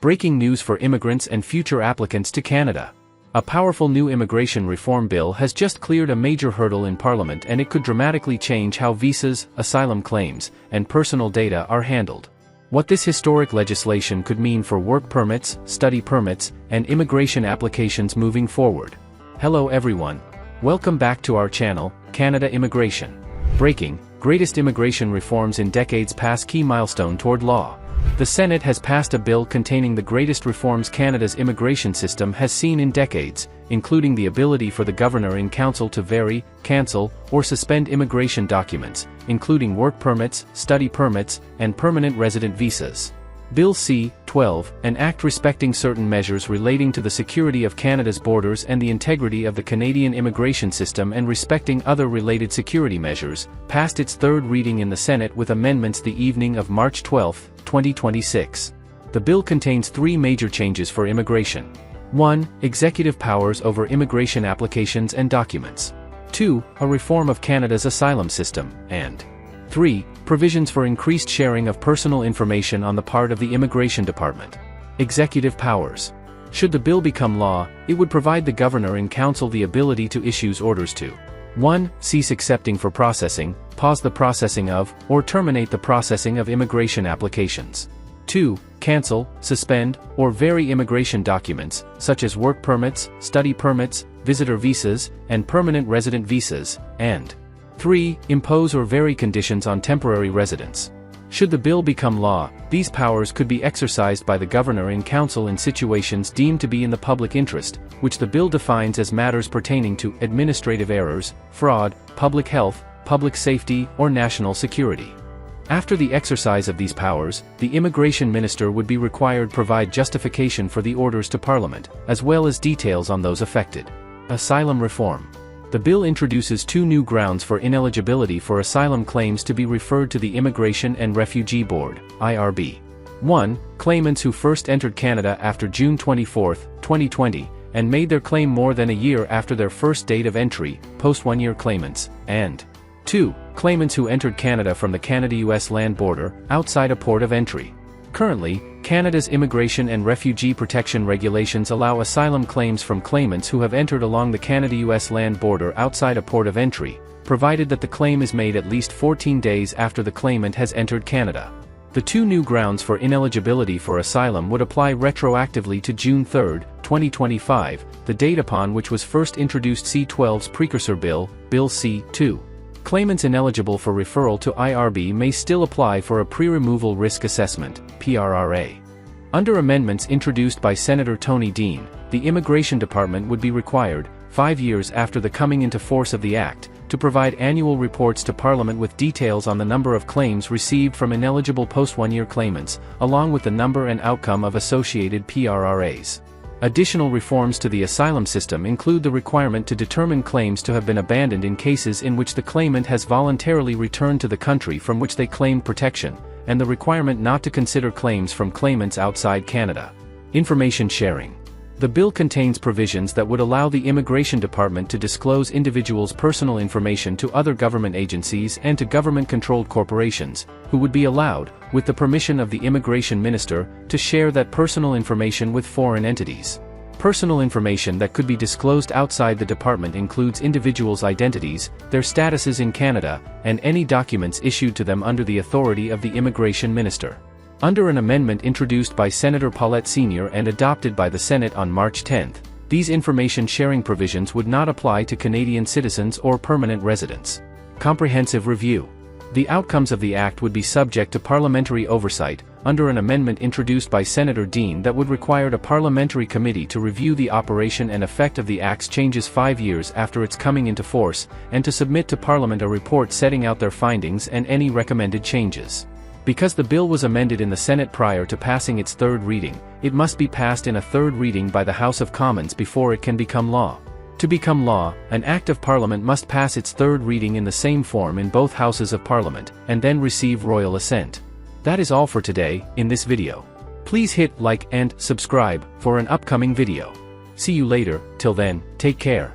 Breaking news for immigrants and future applicants to Canada. A powerful new immigration reform bill has just cleared a major hurdle in Parliament, and it could dramatically change how visas, asylum claims, and personal data are handled. What this historic legislation could mean for work permits, study permits, and immigration applications moving forward. Hello everyone. Welcome back to our channel, Canada Immigration. Breaking, greatest immigration reforms in decades pass key milestone toward law. The Senate has passed a bill containing the greatest reforms Canada's immigration system has seen in decades, including the ability for the Governor-in-Council to vary, cancel, or suspend immigration documents, including work permits, study permits, and permanent resident visas. Bill C-12, an act respecting certain measures relating to the security of Canada's borders and the integrity of the Canadian immigration system and respecting other related security measures, passed its third reading in the Senate with amendments the evening of March 12, 2026. The bill contains three major changes for immigration. 1. Executive powers over immigration applications and documents. 2. A reform of Canada's asylum system, and 3. Provisions for increased sharing of personal information on the part of the Immigration Department. Executive powers. Should the bill become law, it would provide the Governor-in-Council the ability to issue orders to 1. Cease accepting for processing, pause the processing of, or terminate the processing of immigration applications. 2. Cancel, suspend, or vary immigration documents, such as work permits, study permits, visitor visas, and permanent resident visas, and 3. Impose or vary conditions on temporary residence. Should the bill become law, these powers could be exercised by the Governor-in-Council in situations deemed to be in the public interest, which the bill defines as matters pertaining to administrative errors, fraud, public health, public safety, or national security. After the exercise of these powers, the immigration minister would be required to provide justification for the orders to Parliament, as well as details on those affected. Asylum reform. The bill introduces two new grounds for ineligibility for asylum claims to be referred to the Immigration and Refugee Board, IRB. 1. Claimants who first entered Canada after June 24, 2020, and made their claim more than a year after their first date of entry, post-1-year claimants, and 2. Claimants who entered Canada from the Canada-US land border, outside a port of entry. Currently, Canada's immigration and refugee protection regulations allow asylum claims from claimants who have entered along the Canada-US land border outside a port of entry, provided that the claim is made at least 14 days after the claimant has entered Canada. The two new grounds for ineligibility for asylum would apply retroactively to June 3, 2025, the date upon which was first introduced C-12's precursor bill, Bill C-2. Claimants ineligible for referral to IRB may still apply for a pre-removal risk assessment, PRRA. Under amendments introduced by Senator Tony Dean, the Immigration Department would be required, 5 years after the coming into force of the Act, to provide annual reports to Parliament with details on the number of claims received from ineligible post-1-year claimants, along with the number and outcome of associated PRRAs. Additional reforms to the asylum system include the requirement to determine claims to have been abandoned in cases in which the claimant has voluntarily returned to the country from which they claimed protection, and the requirement not to consider claims from claimants outside Canada. Information sharing. The bill contains provisions that would allow the Immigration Department to disclose individuals' personal information to other government agencies and to government-controlled corporations, who would be allowed, with the permission of the Immigration Minister, to share that personal information with foreign entities. Personal information that could be disclosed outside the department includes individuals' identities, their statuses in Canada, and any documents issued to them under the authority of the Immigration Minister. Under an amendment introduced by Senator Paulette Sr. and adopted by the Senate on March 10, these information sharing provisions would not apply to Canadian citizens or permanent residents. Comprehensive review. The outcomes of the Act would be subject to parliamentary oversight, under an amendment introduced by Senator Dean that would require a parliamentary committee to review the operation and effect of the Act's changes 5 years after its coming into force, and to submit to Parliament a report setting out their findings and any recommended changes. Because the bill was amended in the Senate prior to passing its third reading, it must be passed in a third reading by the House of Commons before it can become law. To become law, an Act of Parliament must pass its third reading in the same form in both Houses of Parliament, and then receive royal assent. That is all for today, in this video. Please hit like and subscribe for an upcoming video. See you later, till then, take care.